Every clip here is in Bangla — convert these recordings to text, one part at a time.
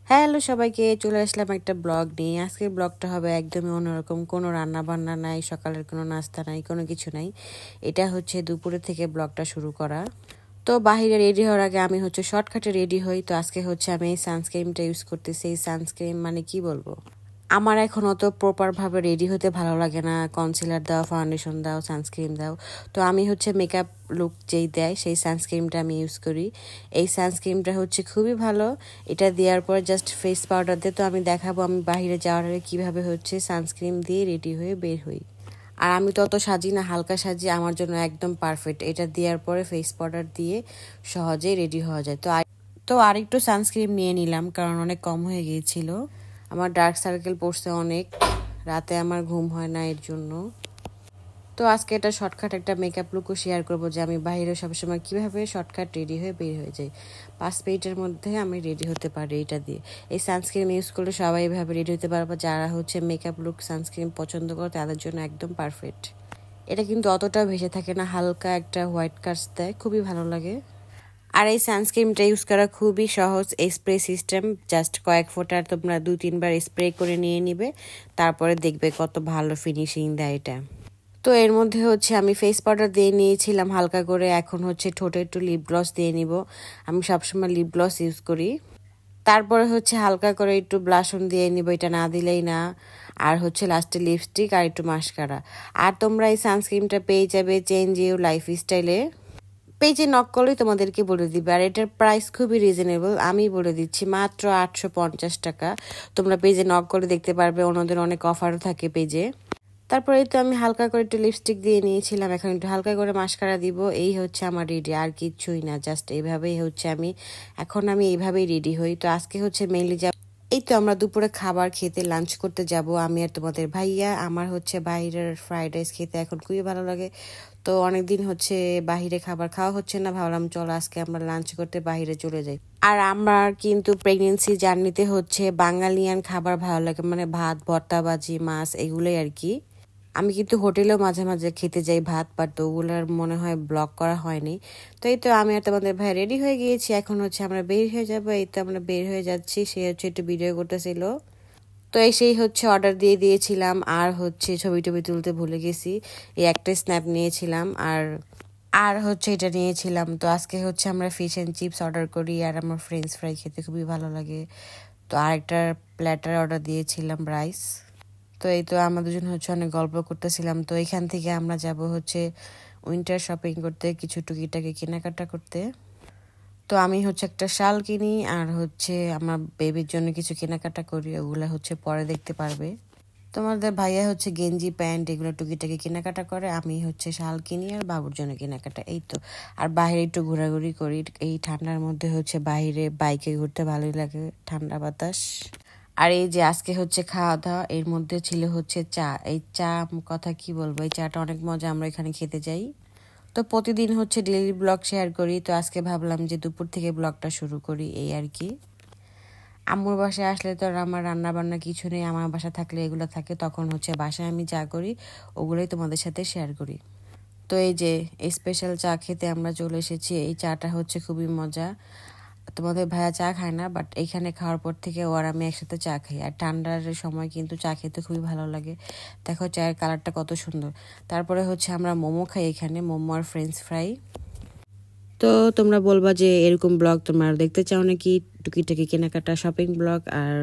হ্যালো সবাইকে, চলে আসলাম একটা ব্লগ নিয়ে। আজকের ব্লগটা হবে একদমই অন্যরকম। কোনো রান্না বান্না নাই, সকালের কোনো নাস্তা নাই, কোনো কিছু নাই। এটা হচ্ছে দুপুরে থেকে ব্লগটা শুরু করা। তো বাহিরে রেডি হওয়ার আগে আমি হচ্ছে শর্টকাটে রেডি হই। তো আজকে হচ্ছে আমি এই সানস্ক্রিনটা ইউজ করতেছি। এই সানস্ক্রিন মানে কি বলবো, আমার এখন অত প্রপারভাবে রেডি হতে ভালো লাগে না। কনসিলার দাও, ফাউন্ডেশন দাও, সানস্ক্রিন দাও। তো আমি হচ্ছে মেকআপ লুক যেই দেয় সেই সানস্ক্রিনটা আমি ইউজ করি। এই সানস্ক্রিনটা হচ্ছে খুবই ভালো। এটা দেওয়ার পর জাস্ট ফেস পাউডার দিয়ে তো আমি দেখাবো আমি বাইরে যাওয়ার আগে কীভাবে হচ্ছে সানস্ক্রিন দিয়ে রেডি হয়ে বের হই। আর আমি তো অত সাজি না, হালকা সাজি, আমার জন্য একদম পারফেক্ট। এটা দেওয়ার পরে ফেস পাউডার দিয়ে সহজেই রেডি হওয়া যায়। তো আরেকটু সানস্ক্রিন নিয়ে নিলাম, কারণ অনেক কম হয়ে গিয়েছিল। আমার ডার্ক সার্কেল পড়ছে অনেক, রাতে আমার ঘুম হয় না এর জন্য। তো আজকে এটা শর্টকাট একটা মেকআপ লুকও শেয়ার করবো যে আমি বাইরে সবসময় কীভাবে শর্টকাট রেডি হয়ে বের হয়ে যাই। 5 মিনিটের মধ্যে আমি রেডি হতে পারি এটা দিয়ে। এই সানস্ক্রিন ইউজ করলে সবাই এভাবে রেডি হতে পারবে। যারা হচ্ছে মেকআপ লুক সানস্ক্রিন পছন্দ করে তাদের জন্য একদম পারফেক্ট। এটা কিন্তু অতটা ভেসে থাকে না, হালকা একটা হোয়াইট কাস্ট দেয়, খুবই ভালো লাগে। আর এই সানস্ক্রিনটা ইউজ করা খুবই সহজ। এই স্প্রে সিস্টেম, জাস্ট কয়েক ফোঁটা তোমরা 2-3 বার স্প্রে করে নিয়ে নিবে, তারপরে দেখবে কত ভালো ফিনিশিং দেয় এটা। তো এর মধ্যে হচ্ছে আমি ফেস পাউডার দিয়ে নিয়েছিলাম হালকা করে। এখন হচ্ছে ঠোঁটে একটু লিপ গ্লস দিয়ে নিব। আমি সবসময় লিপ গ্লস ইউজ করি। তারপরে হচ্ছে হালকা করে একটু ব্লাশন দিয়ে নিব, এটা না দিলেই না। আর হচ্ছে লাস্টে লিপস্টিক আর একটু মাস্কারা। আর তোমরা এই সানস্ক্রিনটা পেয়ে যাবে চেঞ্জ ইউর লাইফ স্টাইলে। পেজে নক করলেই তোমাদেরকে বলে দিবে। আর এটার প্রাইস খুবই রিজনেবল, আমি বলে দিচ্ছি মাত্র 850 টাকা। তোমরা পেজে নক করে দেখতে পারবে, ওনাদের অনেক অফারও থাকে পেজে। তারপরে তো আমি হালকা করে একটু লিপস্টিক দিয়ে নিয়েছিলাম, এখন একটু হালকা করে মাস্কারা দিব। এই হচ্ছে আমার রেডি, আর কিচ্ছুই না, জাস্ট এইভাবেই হচ্ছে আমি এইভাবেই রেডি হই। তো আজকে হচ্ছে মেইনলি এই তো আমরা দুপুরে খাবার খেতে লাঞ্চ করতে যাব আমি আর তোমাদের ভাইয়া। আমার হচ্ছে বাইরের ফ্রাইড রাইস খেতে এখন খুবই ভালো লাগে। তো অনেকদিন হচ্ছে বাহিরে খাবার খাওয়া হচ্ছে না, ভাবলাম চলো আজকে আমরা লাঞ্চ করতে বাহিরে চলে যাই। আর আমার কিন্তু প্রেগনেন্সি জার্নিতে হচ্ছে বাঙালিয়ান খাবার ভালো লাগে, মানে ভাত, ভর্তা, ভাজি, মাছ, এগুলোই আর কি। আমি কিন্তু হোটেলেও মাঝে মাঝে খেতে যাই ভাত, বাট ওগুলোর মনে হয় ব্লগ করা হয়নি। তো এই তো আমি আর তোমাদের ভাই রেডি হয়ে গিয়েছি, এখন হচ্ছে আমরা বের হয়ে যাবো। এই তো আমরা বের হয়ে যাচ্ছি, সে হচ্ছে একটু ভিডিও করতেছিল। তো সেই হচ্ছে অর্ডার দিয়ে দিয়েছিলাম, আর হচ্ছে ছবি টবি তুলতে ভুলে গেছি। এই একটা স্ন্যাপ নিয়েছিলাম, আর আর হচ্ছে এটা নিয়েছিলাম। তো আজকে হচ্ছে আমরা ফিশ অ্যান্ড চিপস অর্ডার করি, আর আমার ফ্রেঞ্চ ফ্রাই খেতে খুবই ভালো লাগে। তো আরেকটা প্ল্যাটার অর্ডার দিয়েছিলাম রাইস। তো এই তো আমরা দুজন হচ্ছে অনেক গল্প করতেছিলাম। তো এখান থেকে আমরা যাব হচ্ছে উইন্টার শপিং করতে, কিছু টুকিটাকি কেনাকাটা করতে। তো আমি হচ্ছে একটা শাল কিনি, আর হচ্ছে আমার বেবির জন্য কিছু কেনাকাটা করি, ওগুলো হচ্ছে পরে দেখতে পারবে। তোমাদের ভাইয়া হচ্ছে গেঞ্জি প্যান্ট এগুলো টুকিটাকি কেনাকাটা করে, আমি হচ্ছে শাল কিনি আর বাবুর জন্য কেনাকাটা। এই তো, আর বাইরে একটু ঘোরাঘুরি করি। এই ঠান্ডার মধ্যে হচ্ছে বাইরে বাইকে ঘুরতে ভালোই লাগে, ঠান্ডা বাতাস। আর এই যে আজকে হচ্ছে খাওয়া দাওয়া, এর মধ্যে ছিল হচ্ছে চা। এই চা কথা কি বলবো, এই চাটা অনেক মজা, আমরা এখানে খেতে যাই। তো প্রতিদিন হচ্ছে ডেইলি ব্লগ শেয়ার করি, তো আজকে ভাবলাম যে দুপুর থেকে ব্লগটা শুরু করি, এই আর কি। আম্মুর বাসায় আসলে তো আর আমার রান্না বান্না কিছু নেই, আমার বাসা থাকলে এগুলো থাকে, তখন হচ্ছে বাসায় আমি যা করি ওগুলোই তোমাদের সাথে শেয়ার করি। তো এই যে স্পেশাল চা খেতে আমরা চলে এসেছি। এই চাটা হচ্ছে খুবই মজা। তোমাদের ভাইয়া চা খায় না, বাট এইখানে খাওয়ার পর থেকে ও আর আমি একসাথে চা খাই। আর ঠান্ডার সময় কিন্তু চা খেতে খুবই ভালো লাগে। দেখো চায়ের কালারটা কত সুন্দর। তারপরে হচ্ছে আমরা মোমো খাই এখানে, মোমো আর ফ্রেঞ্চ ফ্রাই। তো তোমরা বলবা যে এরকম ব্লগ তোমরা দেখতে চাও নাকি, টুকিটাকি কেনাকাটা শপিং ব্লগ। আর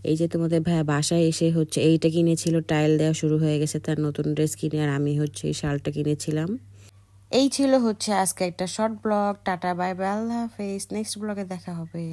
এই যে তোমাদের ভাইয়া বাসায় এসে হচ্ছে এইটা কিনেছিল, টাইল দেওয়া শুরু হয়ে গেছে, তার নতুন ড্রেস কিনে, আর আমি হচ্ছে এই শালটা কিনেছিলাম। এই ছিল হচ্ছে আজকে একটা short blog. Tata, bye bye, আল্লাহ হাফেজ। নেক্সট ব্লগে দেখা হবে।